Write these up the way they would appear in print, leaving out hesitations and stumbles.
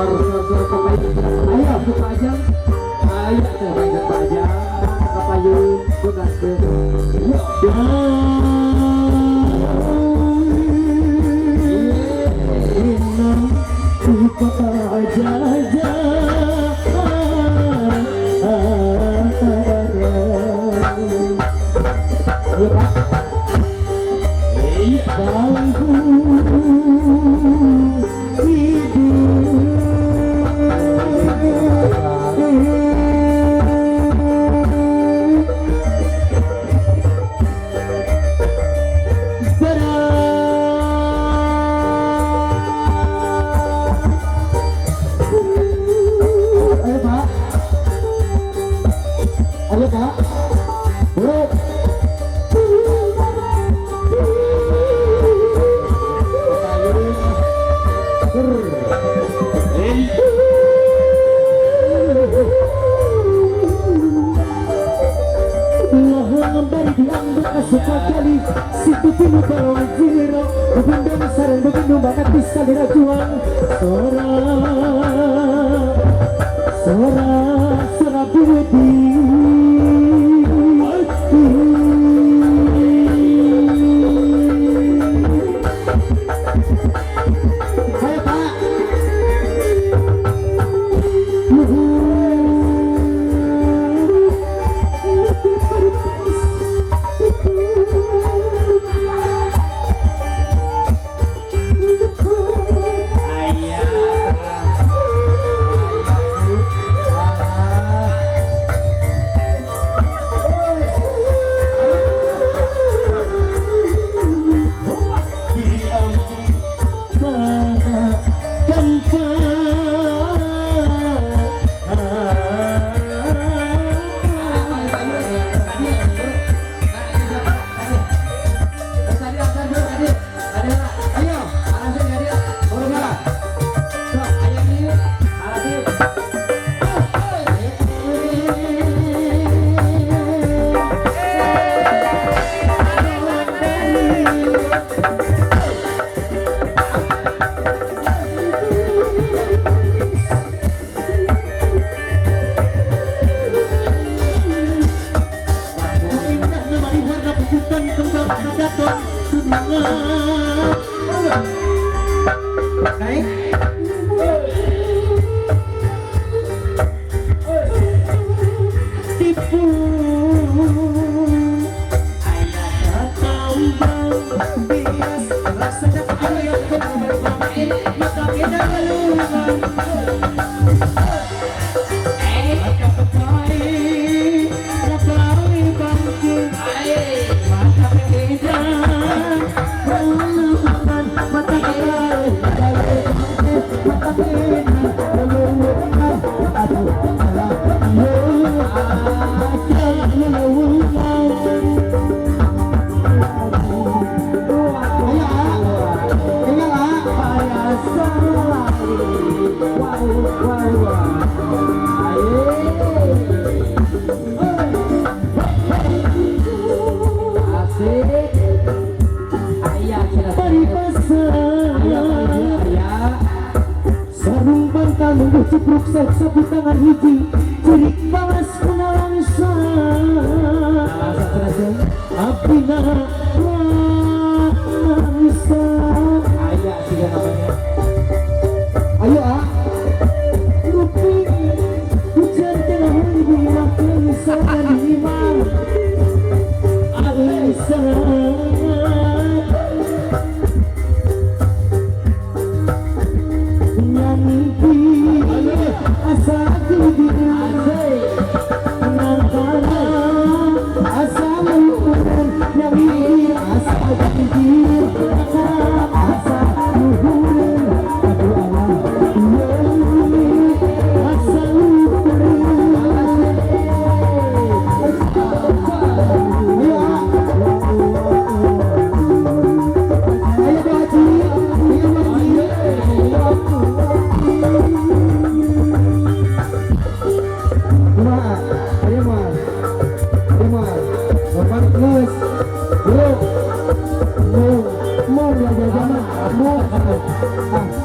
suara pemain. Ayo ke pajang. Ayo ke pajang. Ke payung. Bukan ke. Sekali situ pinu kalau zero bendung sarang bendung banget bisa dirajuan sora budi hai pak nunggu cipruk sapu tangan hiji cirik balas kunalan api bisa ayah sih namanya ayo rupi hujan tengah ribu makan misalkan imam Alisa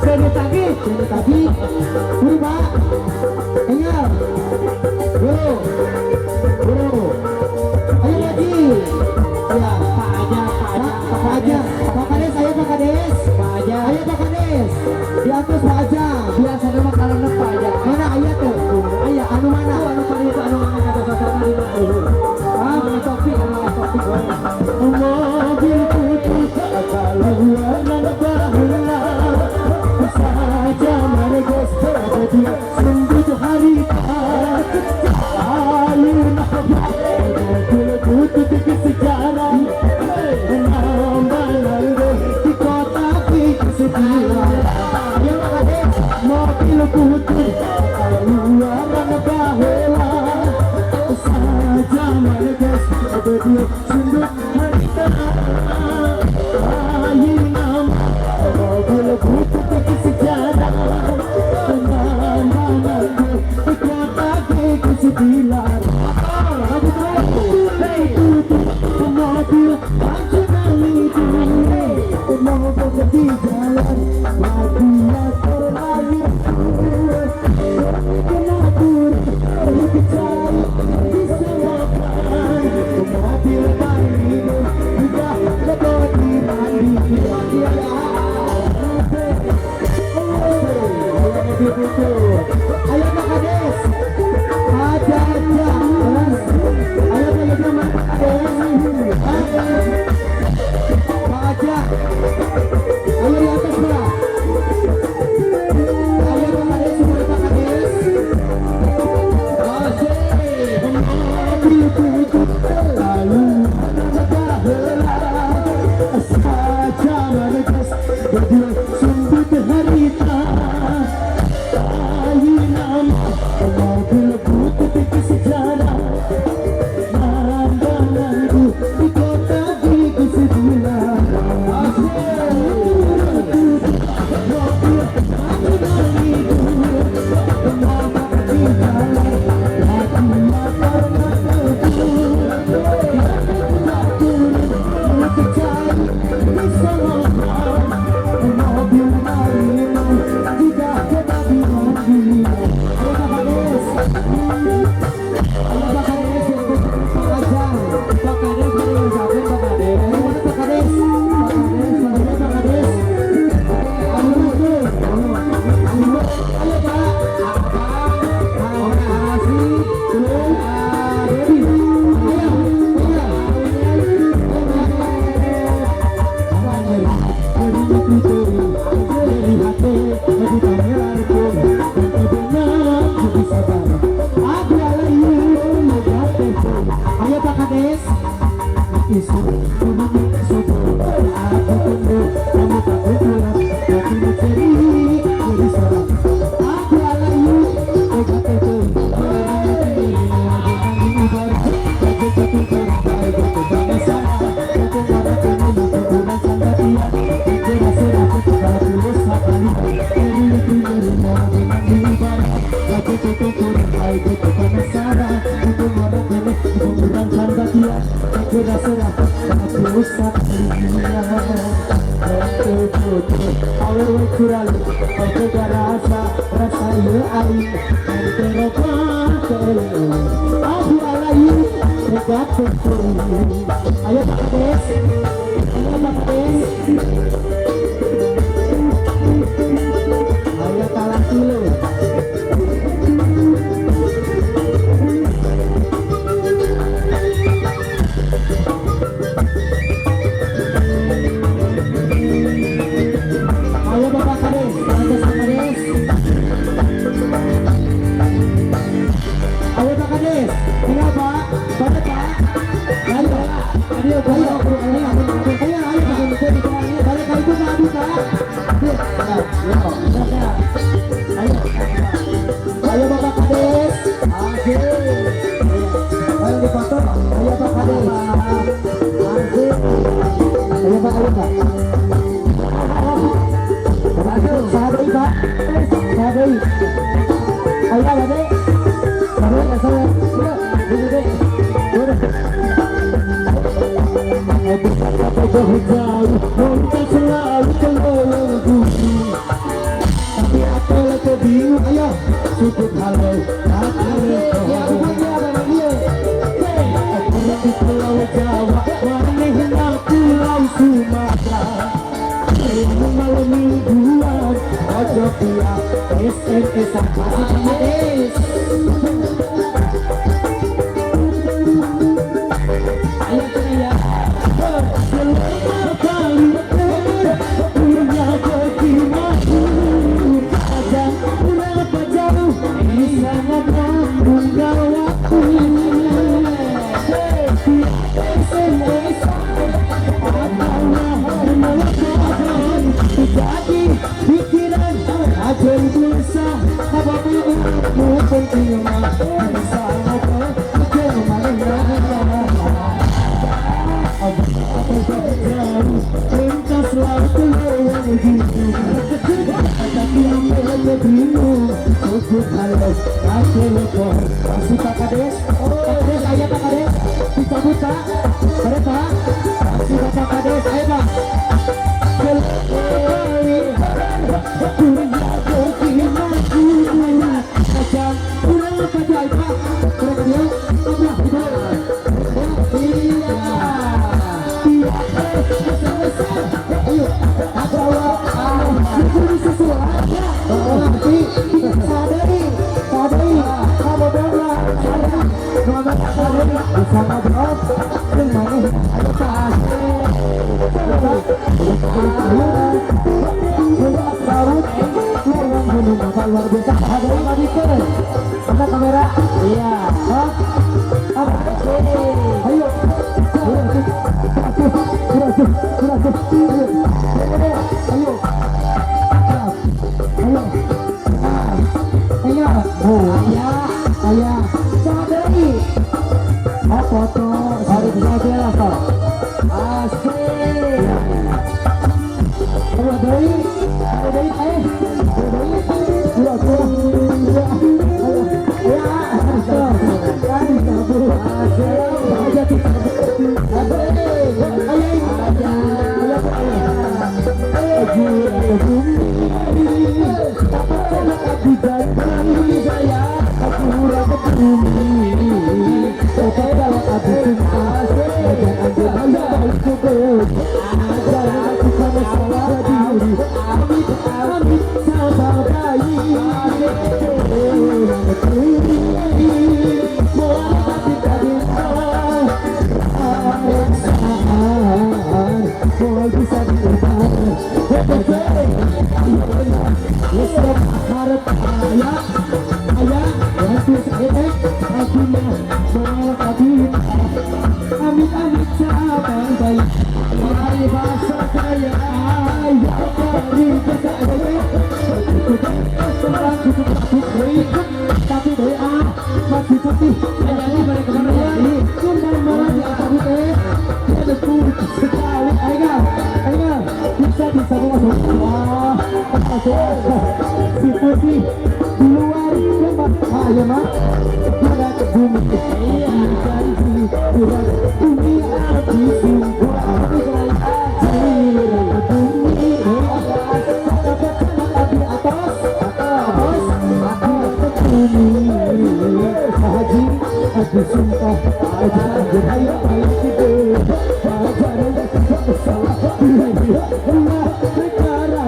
Seni tadi mobil putih luaran bahela saja menegas berdua sundut harita ayinam mobil putih sejarah pemandangan kota kesebilan mobil panjang itu mobil di jalan lagunya terlahir kenapur berbicara di selokan mobil baru juga lebih mandi ayo Pak Kades aja ayo teman-teman Pak Aja ayo di atas Pak ayo Pak Kades semua Pak Kades lalu saja menegas berdua sundut harita ayinam mobil putih sejarah pandanganku di kota gigi sebelah mobil panjang itu penampak di jalan hatinya karena kebun tak turun berkecai di selokan mobil marino juga kena dimandi ayo Pak Kades isu aku tunggu kamu tak bergerak tapi mencari jadi seorang aku alayu obat itu serah tapi rusak dunia awal curang jaga rasa ya aing terlupa keeling aku alayu dekat betul ayo Pak Kades ayo talang kilo ayo Bapak Kades ayo Pak Kades kenapa pada Pak ayo balik lagi ke Abu Pak ayo Bapak Kades ayo dipotong ayo Pak Kades ayo Pak sahabat Pak sahabat ayo Pak selalu kelolongku tapi apa lagi bingung ayo cukup halo di Pulau Jawa warna Pulau Sumatera malam mingguan ojo pia SMS Kades ayo saya selamat kali punya ketimaku aja berapa jauh ini sangat menunggal waktu SMS jadi pikiran aja itu Ujung halus Kasih lupa Masih Pak Kades Pak Kades ayo Pak Kades dicabut Pak Kades Pak masih Bapak Kades ayo Pak kembali dunia berkinar macam kurang apa jahit Pak mereka dia apa itu ayo bawa ini sesuatu tapi sadari kamu bela bisa ngobrol yang mana ayo tas luar biasa hadiri lagi ke mana kamera iya ayo ayah sadari foto hari saja lah kok asik ayo dari amit-amit cabang baik mari bahasa kaya ayah dari tapi doa masih putih jadi mereka ini kembali malam di atas putih ada putih sekali ayo bisa masuk wah si putih di luar kembali ayo mak ada bumi janji bumi api sungguh api di atas haji aku sumpah ayo kita salah perkara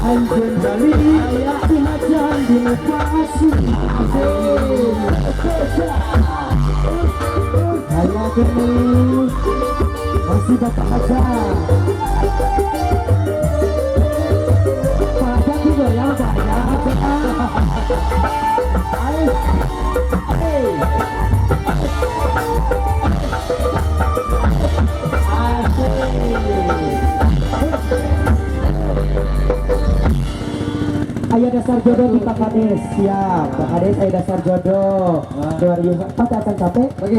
Anjing Bali, Tuhan dinukasi. Ayah kini Masih Bapak Haja. Pak Haja juga ya Pak Haja. Ayo. Ayo. Ayo dasar jodoh di Pak Kades. Siap Pak Kades, ayo dasar jodoh. Luar biasa. Pak akan capek. Lagi.